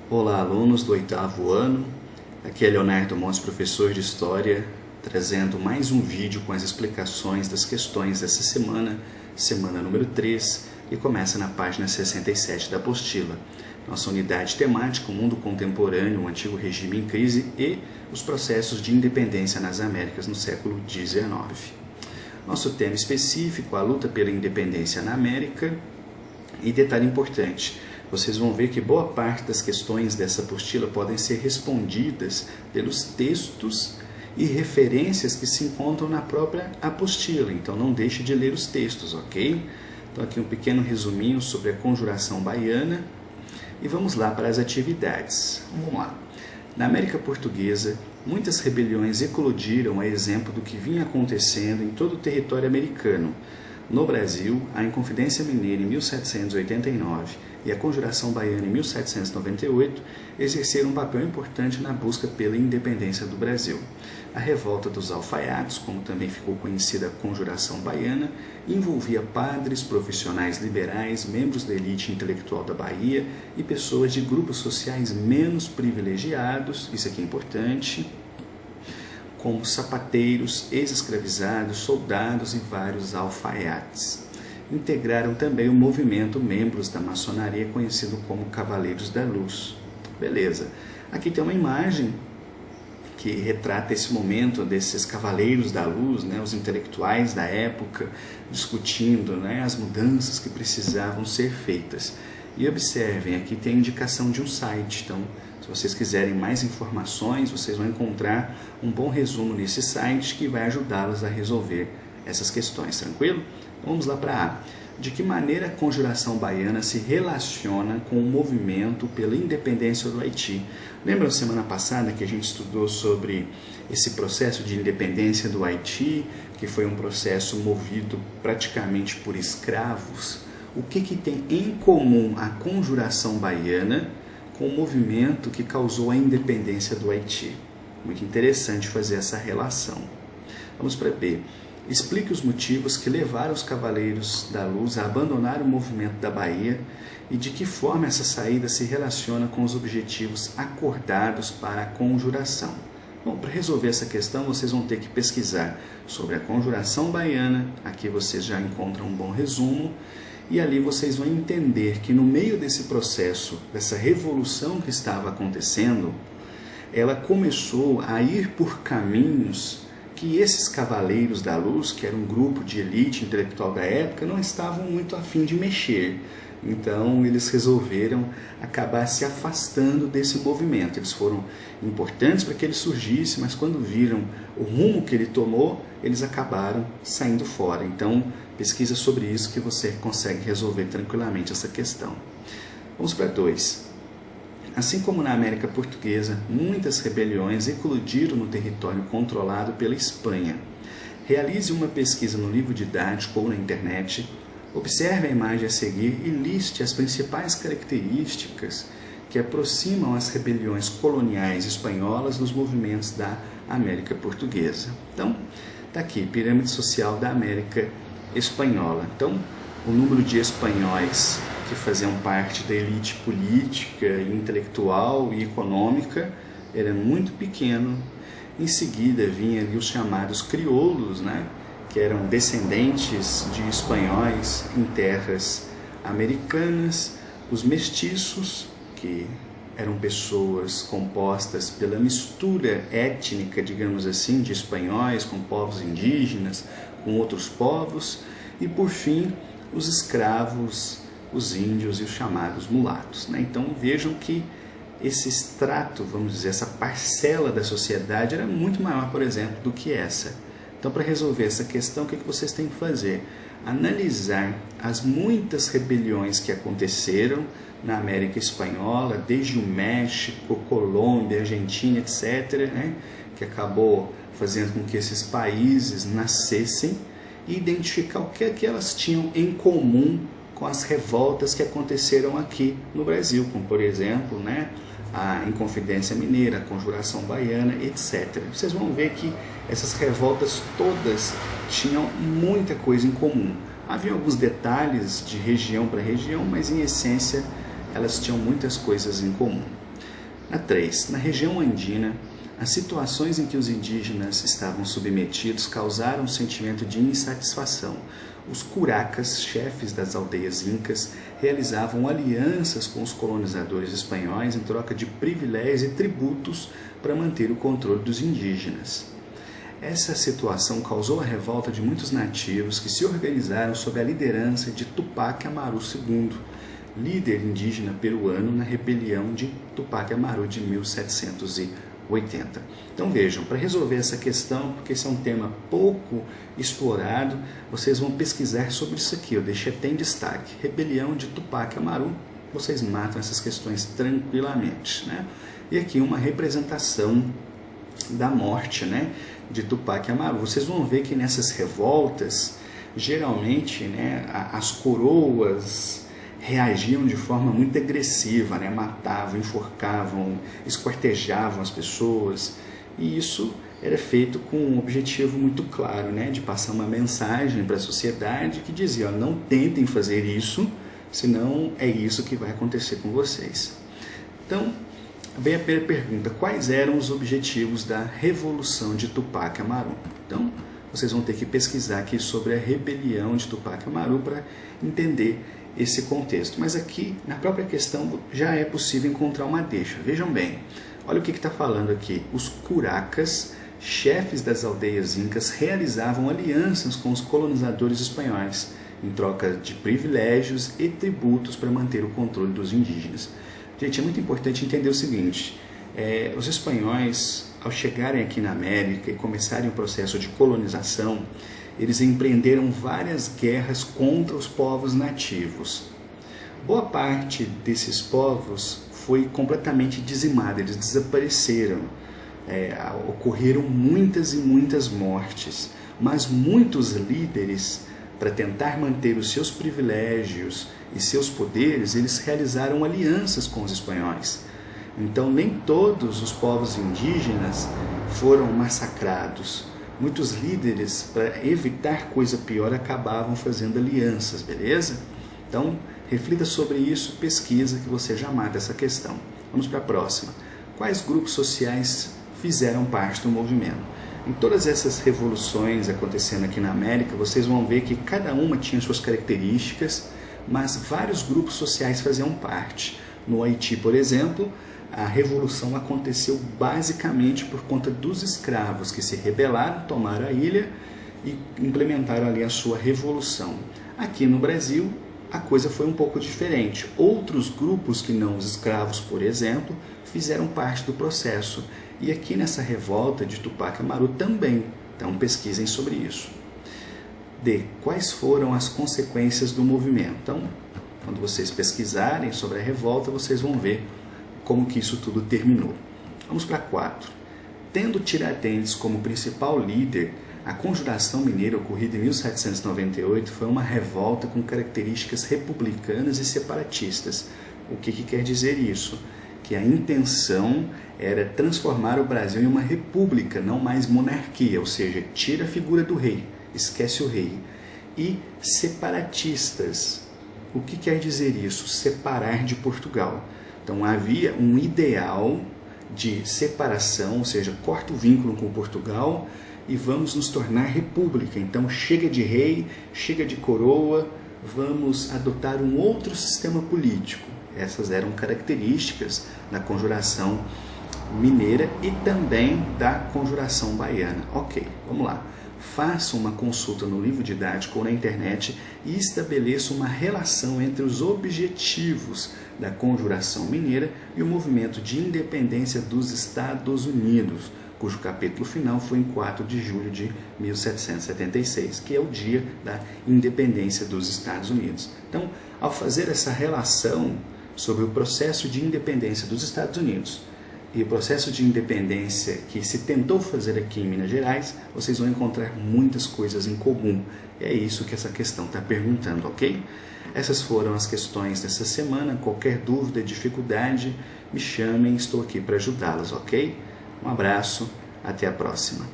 Olá, alunos do 8º ano. Aqui é Leonardo Montes, professor de História, trazendo mais um vídeo com as explicações das questões dessa semana, semana número 3, e começa na página 67 da apostila. Nossa unidade temática, o mundo contemporâneo, o antigo regime em crise e os processos de independência nas Américas no século XIX. Nosso tema específico, a luta pela independência na América. E detalhe importante, vocês vão ver que boa parte das questões dessa apostila podem ser respondidas pelos textos e referências que se encontram na própria apostila. Então não deixe de ler os textos, ok? Então aqui um pequeno resuminho sobre a conjuração baiana. E vamos lá para as atividades. Vamos lá. Na América Portuguesa, muitas rebeliões eclodiram a exemplo do que vinha acontecendo em todo o território americano. No Brasil, a Inconfidência Mineira em 1789 e a Conjuração Baiana em 1798 exerceram um papel importante na busca pela independência do Brasil. A Revolta dos Alfaiates, como também ficou conhecida a Conjuração Baiana, envolvia padres, profissionais liberais, membros da elite intelectual da Bahia e pessoas de grupos sociais menos privilegiados, isso aqui é importante, como sapateiros, ex-escravizados, soldados e vários alfaiates. Integraram também o movimento membros da maçonaria conhecido como Cavaleiros da Luz. Beleza. Aqui tem uma imagem que retrata esse momento desses Cavaleiros da Luz, né, os intelectuais da época, discutindo, né, as mudanças que precisavam ser feitas. E observem, aqui tem a indicação de um site, então se vocês quiserem mais informações, vocês vão encontrar um bom resumo nesse site que vai ajudá-los a resolver essas questões, tranquilo? Então, vamos lá para A. De que maneira a Conjuração Baiana se relaciona com o movimento pela independência do Haiti? Lembram semana passada que a gente estudou sobre esse processo de independência do Haiti, que foi um processo movido praticamente por escravos? O que tem em comum a Conjuração Baiana com o movimento que causou a independência do Haiti? Muito interessante fazer essa relação. Vamos para B. Explique os motivos que levaram os Cavaleiros da Luz a abandonar o movimento da Bahia e de que forma essa saída se relaciona com os objetivos acordados para a conjuração. Bom, para resolver essa questão, vocês vão ter que pesquisar sobre a Conjuração Baiana. Aqui vocês já encontram um bom resumo. E ali vocês vão entender que no meio desse processo, dessa revolução que estava acontecendo, ela começou a ir por caminhos que esses Cavaleiros da Luz, que era um grupo de elite intelectual da época, não estavam muito a fim de mexer. Então eles resolveram acabar se afastando desse movimento. Eles foram importantes para que ele surgisse, mas quando viram o rumo que ele tomou, eles acabaram saindo fora. Então pesquisa sobre isso que você consegue resolver tranquilamente essa questão. Vamos para 2. Assim como na América Portuguesa, muitas rebeliões eclodiram no território controlado pela Espanha. Realize uma pesquisa no livro didático ou na internet, observe a imagem a seguir e liste as principais características que aproximam as rebeliões coloniais espanholas dos movimentos da América Portuguesa. Então, está aqui, pirâmide social da América Espanhola. Então, o número de espanhóis que faziam parte da elite política, intelectual e econômica era muito pequeno. Em seguida vinha ali os chamados crioulos, né, que eram descendentes de espanhóis em terras americanas, os mestiços, que eram pessoas compostas pela mistura étnica, digamos assim, de espanhóis com povos indígenas, com outros povos, e por fim os escravos, os índios e os chamados mulatos, né? Então vejam que esse extrato, vamos dizer, essa parcela da sociedade era muito maior, por exemplo, do que essa. Então, para resolver essa questão, o que vocês têm que fazer? Analisar as muitas rebeliões que aconteceram na América Espanhola, desde o México, Colômbia, Argentina, etc., né? Que acabou fazendo com que esses países nascessem, e identificar o que é que elas tinham em comum com as revoltas que aconteceram aqui no Brasil, como por exemplo, né, a Inconfidência Mineira, a Conjuração Baiana, etc. Vocês vão ver que essas revoltas todas tinham muita coisa em comum. Havia alguns detalhes de região para região, mas em essência elas tinham muitas coisas em comum. Na 3. Na região andina, as situações em que os indígenas estavam submetidos causaram um sentimento de insatisfação. Os curacas, chefes das aldeias incas, realizavam alianças com os colonizadores espanhóis em troca de privilégios e tributos para manter o controle dos indígenas. Essa situação causou a revolta de muitos nativos que se organizaram sob a liderança de Tupac Amaru II, líder indígena peruano na rebelião de Tupac Amaru de 1780. Então vejam, para resolver essa questão, porque esse é um tema pouco explorado, vocês vão pesquisar sobre isso aqui, eu deixei até em destaque. Rebelião de Tupac Amaru, vocês matam essas questões tranquilamente, né? E aqui uma representação da morte, né, de Tupac Amaru. Vocês vão ver que nessas revoltas, geralmente, né, as coroas reagiam de forma muito agressiva, né? Matavam, enforcavam, esquartejavam as pessoas, e isso era feito com um objetivo muito claro, né? De passar uma mensagem para a sociedade que dizia, ó, não tentem fazer isso, senão é isso que vai acontecer com vocês. Então, vem a primeira pergunta, quais eram os objetivos da Revolução de Tupac Amaru? Então, vocês vão ter que pesquisar aqui sobre a rebelião de Tupac Amaru para entender esse contexto. Mas aqui, na própria questão, já é possível encontrar uma deixa. Vejam bem, olha o que está falando aqui. Os curacas, chefes das aldeias incas, realizavam alianças com os colonizadores espanhóis, em troca de privilégios e tributos para manter o controle dos indígenas. Gente, é muito importante entender o seguinte, os espanhóis, ao chegarem aqui na América e começarem o processo de colonização, eles empreenderam várias guerras contra os povos nativos. Boa parte desses povos foi completamente dizimada, eles desapareceram. Ocorreram muitas e muitas mortes, mas muitos líderes, para tentar manter os seus privilégios e seus poderes, eles realizaram alianças com os espanhóis. Então, nem todos os povos indígenas foram massacrados. Muitos líderes, para evitar coisa pior, acabavam fazendo alianças, beleza? Então, reflita sobre isso, pesquisa que você já mata essa questão. Vamos para a próxima. Quais grupos sociais fizeram parte do movimento? Em todas essas revoluções acontecendo aqui na América, vocês vão ver que cada uma tinha suas características, mas vários grupos sociais faziam parte. No Haiti, por exemplo, a revolução aconteceu basicamente por conta dos escravos que se rebelaram, tomaram a ilha e implementaram ali a sua revolução. Aqui no Brasil, a coisa foi um pouco diferente. Outros grupos que não os escravos, por exemplo, fizeram parte do processo. E aqui nessa revolta de Tupac Amaru também. Então pesquisem sobre isso. D. Quais foram as consequências do movimento? Então, quando vocês pesquisarem sobre a revolta, vocês vão ver como que isso tudo terminou. Vamos para 4. Tendo Tiradentes como principal líder, a Conjuração Mineira, ocorrida em 1798, foi uma revolta com características republicanas e separatistas. O que quer dizer isso? Que a intenção era transformar o Brasil em uma república, não mais monarquia, ou seja, tira a figura do rei, esquece o rei. E separatistas. O que quer dizer isso? Separar de Portugal. Então havia um ideal de separação, ou seja, corta o vínculo com Portugal e vamos nos tornar república. Então chega de rei, chega de coroa, vamos adotar um outro sistema político. Essas eram características da Conjuração Mineira e também da Conjuração Baiana. Ok, vamos lá. Faça uma consulta no livro didático ou na internet e estabeleça uma relação entre os objetivos da Conjuração Mineira e o movimento de independência dos Estados Unidos, cujo capítulo final foi em 4 de julho de 1776, que é o dia da independência dos Estados Unidos. Então, ao fazer essa relação sobre o processo de independência dos Estados Unidos e o processo de independência que se tentou fazer aqui em Minas Gerais, vocês vão encontrar muitas coisas em comum. E é isso que essa questão está perguntando, ok? Essas foram as questões dessa semana. Qualquer dúvida, dificuldade, me chamem, estou aqui para ajudá-las, ok? Um abraço, até a próxima.